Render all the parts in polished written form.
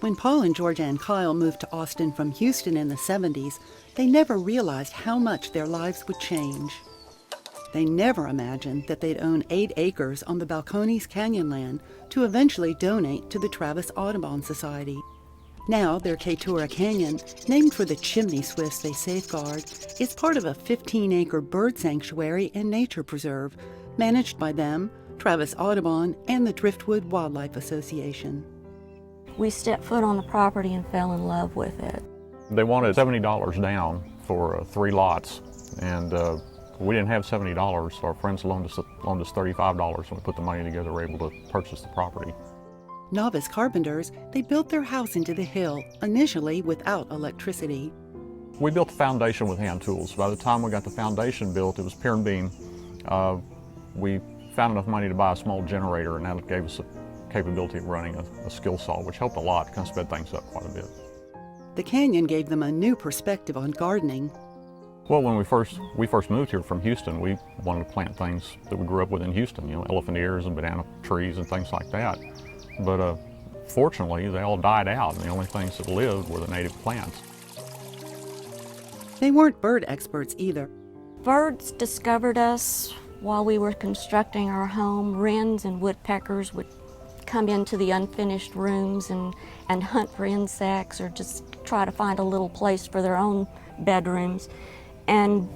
When Paul and Georgean Kyle moved to Austin from Houston in the 70s, they never realized how much their lives would change. They never imagined that they'd own 8 acres on the Balcones Canyon land to eventually donate to the Travis Audubon Society. Now, their Chaetura Canyon, named for the chimney swifts they safeguard, is part of a 15-acre bird sanctuary and nature preserve managed by them, Travis Audubon, and the Driftwood Wildlife Association. We stepped foot on the property and fell in love with it. They wanted $70 down for 3 lots, and we didn't have $70, so our friends loaned us $35, and we put the money together, were able to purchase the property. Novice carpenters, they built their house into the hill, initially without electricity. We built the foundation with hand tools. By the time we got the foundation built, it was pier and beam. We found enough money to buy a small generator, and that gave us the capability of running a skill saw, which helped a lot, kind of sped things up quite a bit. The canyon gave them a new perspective on gardening. Well, when we first moved here from Houston, we wanted to plant things that we grew up with in Houston, elephant ears and banana trees and things like that. But fortunately, they all died out, and the only things that lived were the native plants. They weren't bird experts either. Birds discovered us while we were constructing our home. Wrens and woodpeckers would come into the unfinished rooms and hunt for insects or just try to find a little place for their own bedrooms. And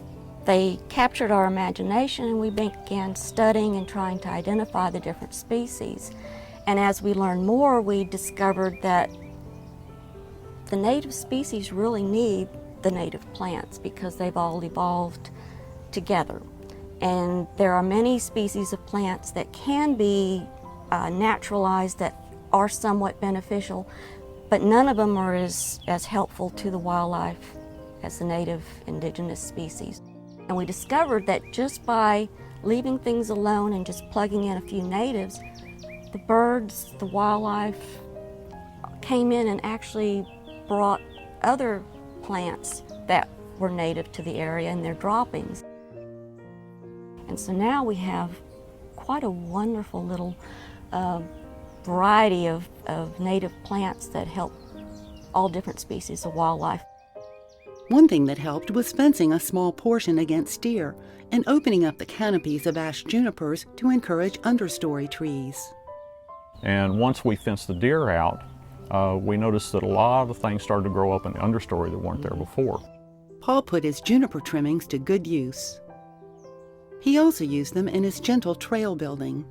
they captured our imagination, and we began studying and trying to identify the different species. And as we learned more, we discovered that the native species really need the native plants because they've all evolved together. And there are many species of plants that can be naturalized, that are somewhat beneficial, but none of them are as helpful to the wildlife as the native indigenous species. And we discovered that just by leaving things alone and just plugging in a few natives, the birds, the wildlife came in and actually brought other plants that were native to the area in their droppings. And so now we have quite a wonderful little variety of native plants that help all different species of wildlife. One thing that helped was fencing a small portion against deer and opening up the canopies of ash junipers to encourage understory trees. And once we fenced the deer out, we noticed that a lot of things started to grow up in the understory that weren't there before. Paul put his juniper trimmings to good use. He also used them in his gentle trail building.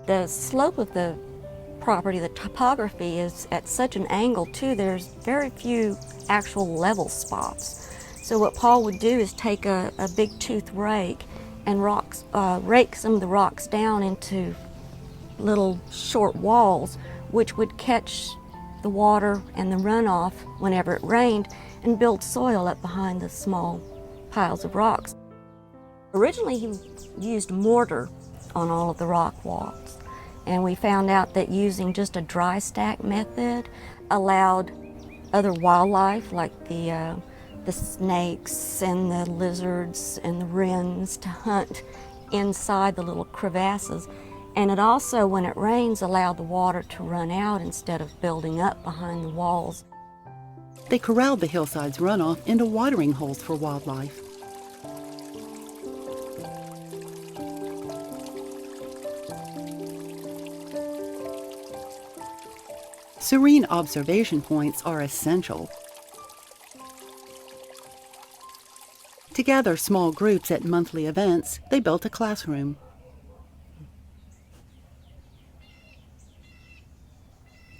The slope of the property, the topography, is at such an angle too, there's very few actual level spots. So what Paul would do is take a big tooth rake and rake some of the rocks down into little short walls, which would catch the water and the runoff whenever it rained and build soil up behind the small piles of rocks. Originally he used mortar on all of the rock walls, and we found out that using just a dry stack method allowed other wildlife like the snakes and the lizards and the wrens to hunt inside the little crevasses. And it also, when it rains, allowed the water to run out instead of building up behind the walls. They corralled the hillside's runoff into watering holes for wildlife. Serene observation points are essential. To gather small groups at monthly events, they built a classroom.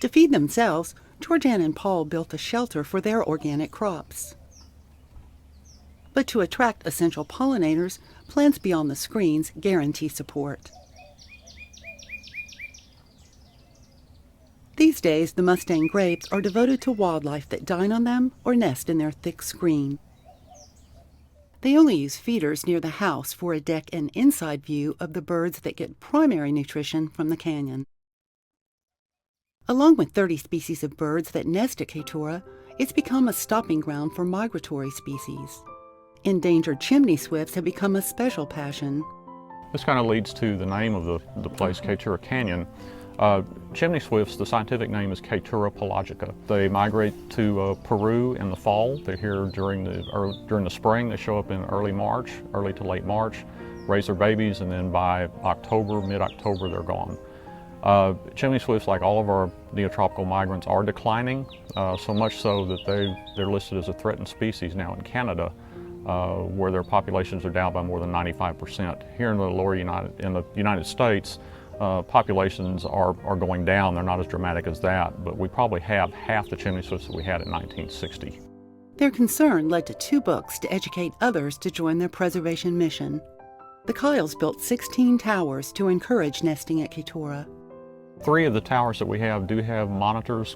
To feed themselves, Georgean and Paul built a shelter for their organic crops. But to attract essential pollinators, plants beyond the screens guarantee support. These days, the Mustang grapes are devoted to wildlife that dine on them or nest in their thick screen. They only use feeders near the house for a deck and inside view of the birds that get primary nutrition from the canyon. Along with 30 species of birds that nest at Chaetura, it's become a stopping ground for migratory species. Endangered chimney swifts have become a special passion. This kind of leads to the name of the place, Chaetura Canyon. Chimney swifts, the scientific name is Chaetura pelagica. They migrate to Peru in the fall. They're here during the spring. They show up in early to late March, raise their babies, and then by mid-October, they're gone. Chimney swifts, like all of our neotropical migrants, are declining, so much so that they're listed as a threatened species now in Canada, where their populations are down by more than 95%. Here in the United States, populations are going down. They're not as dramatic as that, but we probably have half the chimney swifts that we had in 1960. Their concern led to 2 books to educate others to join their preservation mission. The Kyles built 16 towers to encourage nesting at Chaetura. 3 of the towers that we have do have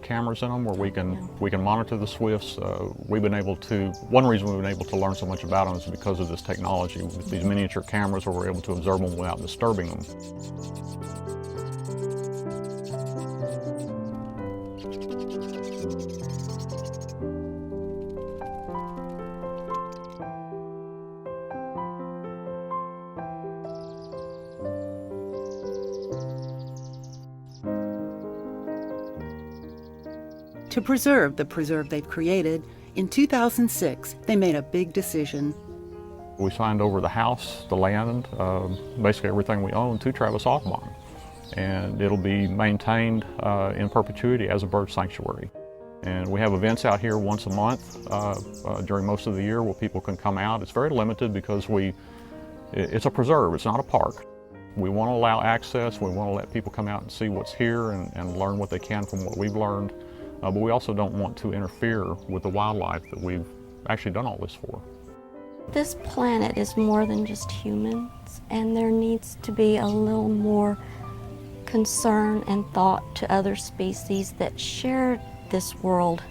cameras in them, where we can monitor the swifts. One reason we've been able to learn so much about them is because of this technology, with these miniature cameras where we're able to observe them without disturbing them. To preserve the preserve they've created, in 2006, they made a big decision. We signed over the house, the land, basically everything we own to Travis Audubon. And it'll be maintained in perpetuity as a bird sanctuary. And we have events out here once a month during most of the year where people can come out. It's very limited because it's a preserve, it's not a park. We want to allow access, we want to let people come out and see what's here and learn what they can from what we've learned. But we also don't want to interfere with the wildlife that we've actually done all this for. This planet is more than just humans, and there needs to be a little more concern and thought to other species that share this world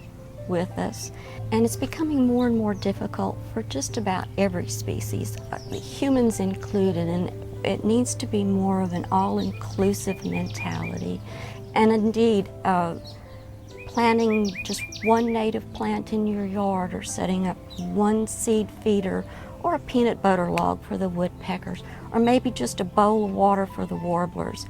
with us. And it's becoming more and more difficult for just about every species, humans included, and it needs to be more of an all-inclusive mentality. And indeed, planting just one native plant in your yard, or setting up one seed feeder, or a peanut butter log for the woodpeckers, or maybe just a bowl of water for the warblers,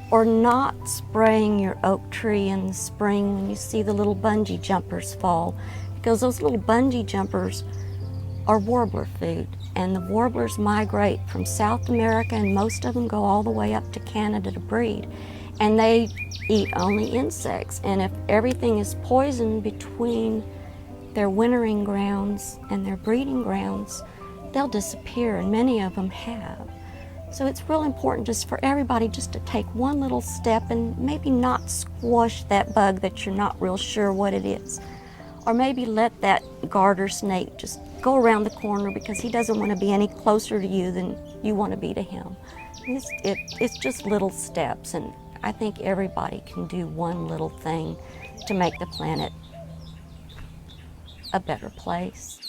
or not spraying your oak tree in the spring when you see the little bungee jumpers fall, because those little bungee jumpers are warbler food, and the warblers migrate from South America, and most of them go all the way up to Canada to breed. And they eat only insects, and if everything is poisoned between their wintering grounds and their breeding grounds, they'll disappear, and many of them have. So it's real important just for everybody just to take one little step and maybe not squash that bug that you're not real sure what it is. Or maybe let that garter snake just go around the corner because he doesn't want to be any closer to you than you want to be to him. It's just little steps, and I think everybody can do one little thing to make the planet a better place.